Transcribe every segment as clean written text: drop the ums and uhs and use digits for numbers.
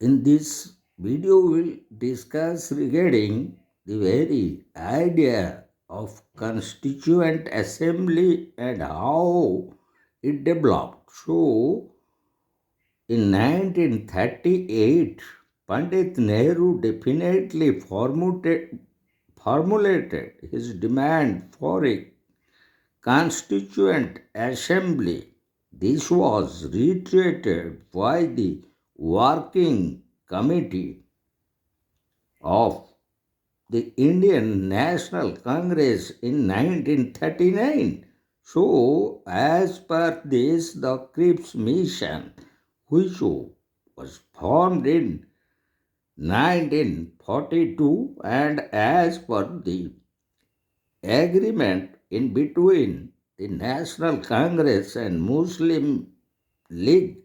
In this video, we'll discuss regarding the very idea of Constituent Assembly and how it developed. So, in 1938, Pandit Nehru definitely formulated his demand for a Constituent Assembly. This was reiterated by the Working Committee of the Indian National Congress in 1939. So, as per this, the Cripps Mission, which was formed in 1942, and as per the agreement in between the National Congress and Muslim League,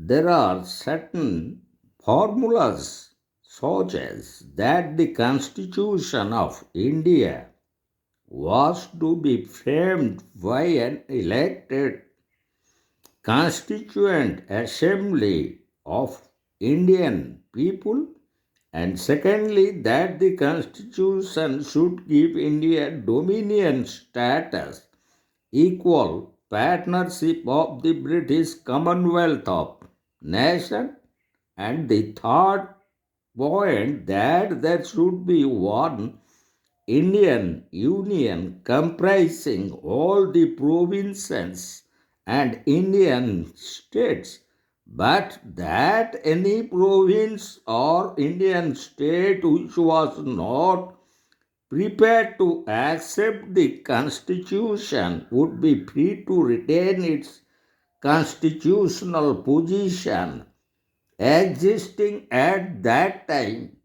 there are certain formulas such as that the Constitution of India was to be framed by an elected Constituent Assembly of Indian people, and secondly, that the Constitution should give India dominion status, equal partnership of the British Commonwealth of Nation, and the third point that there should be one Indian Union comprising all the provinces and Indian states, but that any province or Indian state which was not prepared to accept the Constitution would be free to retain its constitutional position existing at that time,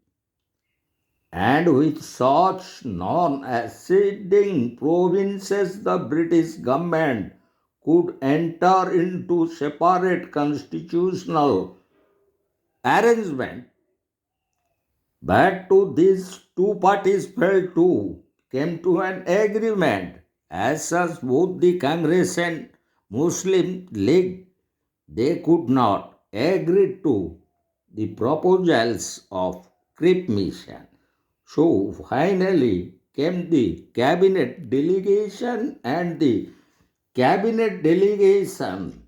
and with such non-acceding provinces the British government could enter into separate constitutional arrangement. But to these two parties failed to came to an agreement. As such, both the Congress and Muslim League, they could not agree to the proposals of Cripps Mission. So finally came the cabinet delegation, and the cabinet delegation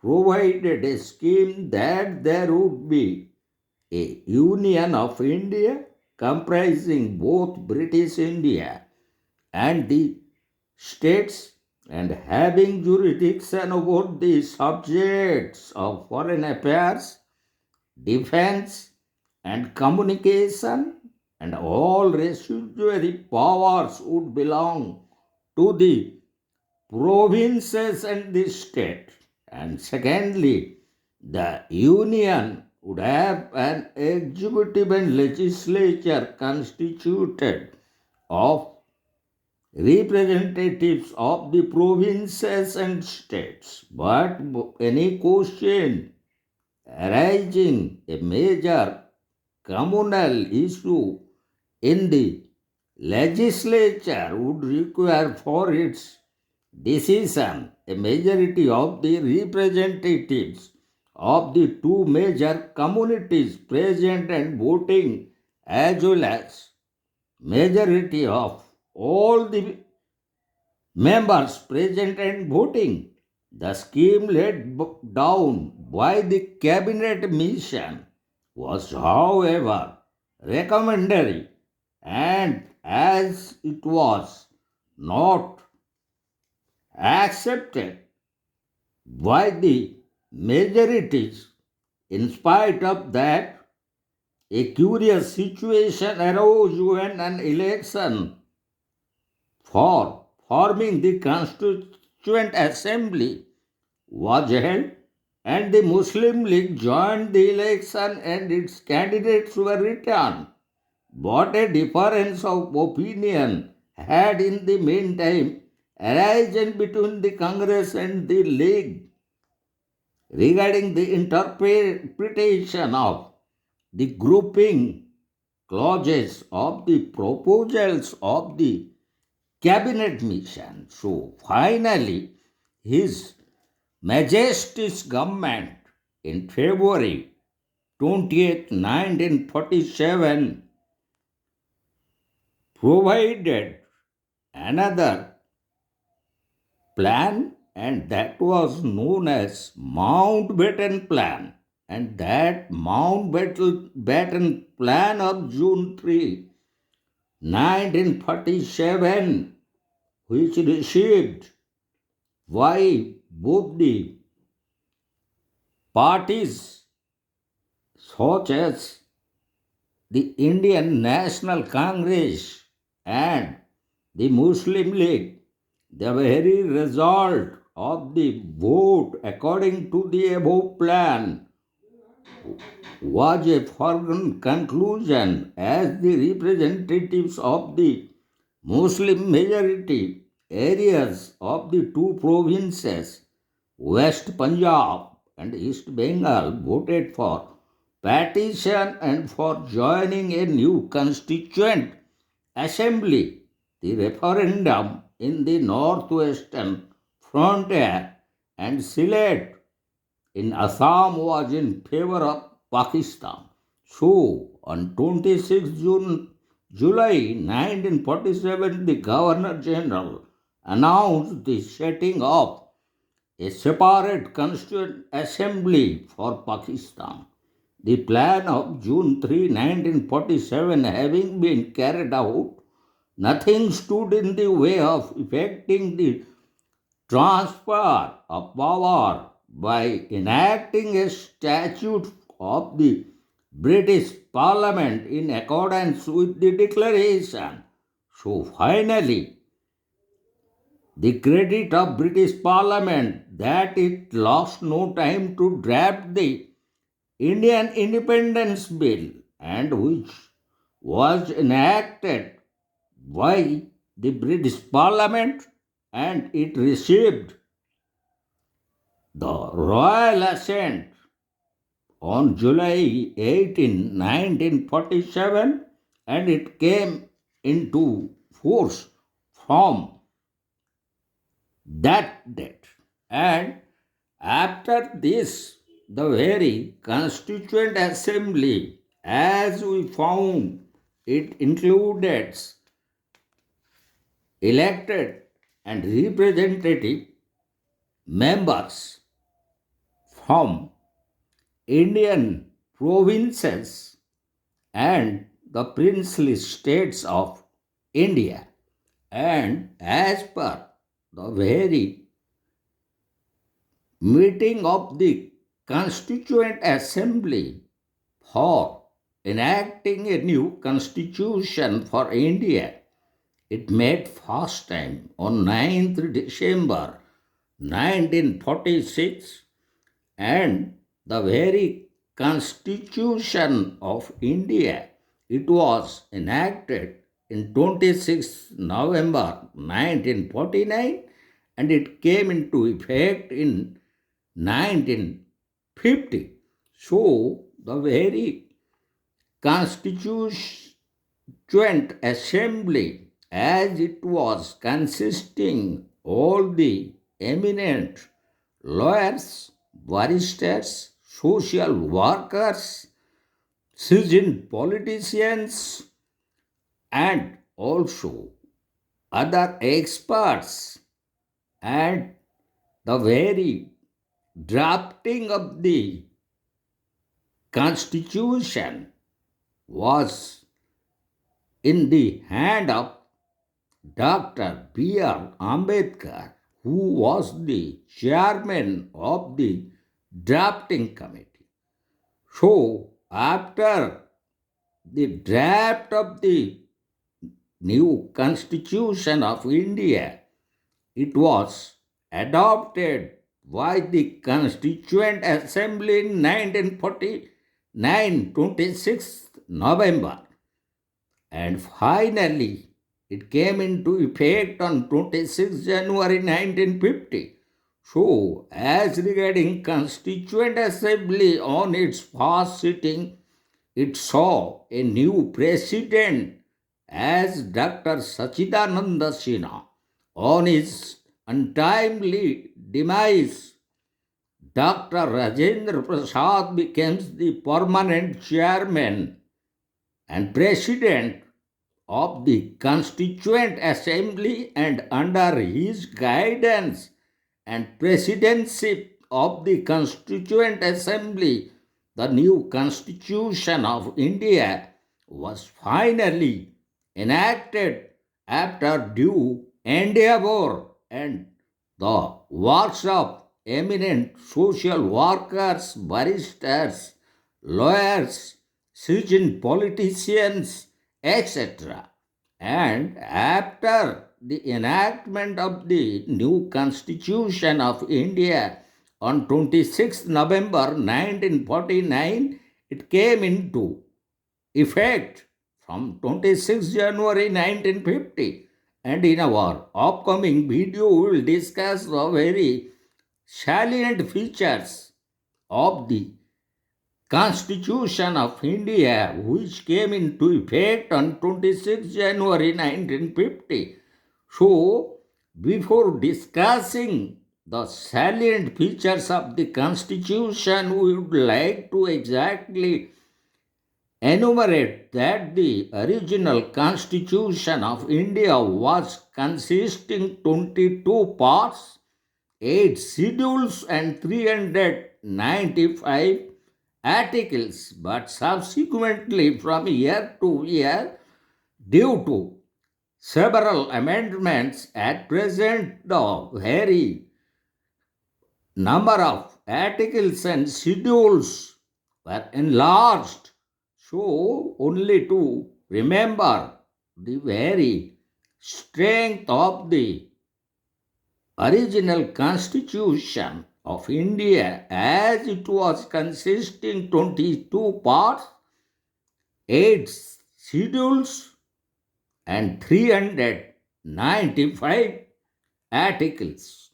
provided a scheme that there would be a Union of India comprising both British India and the states, and having jurisdiction over the subjects of foreign affairs, defense, and communication, and all residuary powers would belong to the provinces and the state. And secondly, the union would have an executive and legislature constituted of representatives of the provinces and states. But any question arising a major communal issue in the legislature would require for its decision a majority of the representatives of the two major communities present and voting, as well as majority of all the members present and voting. The scheme laid down by the cabinet mission was, however, recommendatory, and as it was not accepted by the majorities, in spite of that, a curious situation arose when an election for forming the Constituent Assembly was held, and the Muslim League joined the election and its candidates were returned. But a difference of opinion had in the meantime arisen between the Congress and the League regarding the interpretation of the grouping clauses of the proposals of the cabinet mission. So finally, His Majesty's government in February 20th, 1947, provided another plan, and that was known as Mountbatten Plan. And that Mountbatten Plan of June 3, 1947, which received by both the parties such as the Indian National Congress and the Muslim League, the very result of the vote according to the above plan was a foregone conclusion, as the representatives of the Muslim majority areas of the two provinces, West Punjab and East Bengal, voted for petition and for joining a new Constituent Assembly. The referendum in the northwestern frontier and Sylhet in Assam was in favor of Pakistan. So, on 26 July 1947, the Governor General announced the setting of a separate Constituent Assembly for Pakistan. The plan of June 3, 1947 having been carried out, nothing stood in the way of effecting the transfer of power by enacting a statute of the British Parliament in accordance with the declaration. So finally, the credit of British Parliament that it lost no time to draft the Indian Independence Bill, and which was enacted by the British Parliament, and it received the royal assent on July 18, 1947, and it came into force from that date. And after this, the very Constituent Assembly, as we found, it included elected and representative members from Indian provinces and the princely states of India. And as per the very meeting of the Constituent Assembly for enacting a new constitution for India, it met first time on 9th December 1946, and the very Constitution of India, it was enacted in 26 November 1949, and it came into effect in 1950. So the very Constituent Assembly, as it was consisting all the eminent lawyers, barristers, social workers, seasoned politicians, and also other experts, and the very drafting of the Constitution was in the hand of Dr. B.R. Ambedkar, who was the chairman of the drafting committee. So, after the draft of the new Constitution of India, it was adopted by the Constituent Assembly in 1949, 26th November, and finally it came into effect on 26 January 1950. So, as regarding Constituent Assembly on its first sitting, it saw a new president as Dr. Sachidananda Sinha. On his untimely demise, Dr. Rajendra Prasad becomes the permanent chairman and president of the Constituent Assembly, and under his guidance and presidency of the Constituent Assembly, the new Constitution of India was finally enacted after due endeavor and the works of eminent social workers, barristers, lawyers, seasoned politicians, etc. And after the enactment of the new Constitution of India on 26 November 1949, it came into effect from 26 January 1950. And in our upcoming video, we will discuss the very salient features of the Constitution of India, which came into effect on 26 January 1950. So, before discussing the salient features of the Constitution, we would like to exactly enumerate that the original Constitution of India was consisting 22 parts, 8 schedules and 395 articles, but subsequently from year to year, due to several amendments, at present the very number of articles and schedules were enlarged. So, only to remember the very strength of the original Constitution of India, as it was consisting 22 parts, 8 schedules and 395 articles.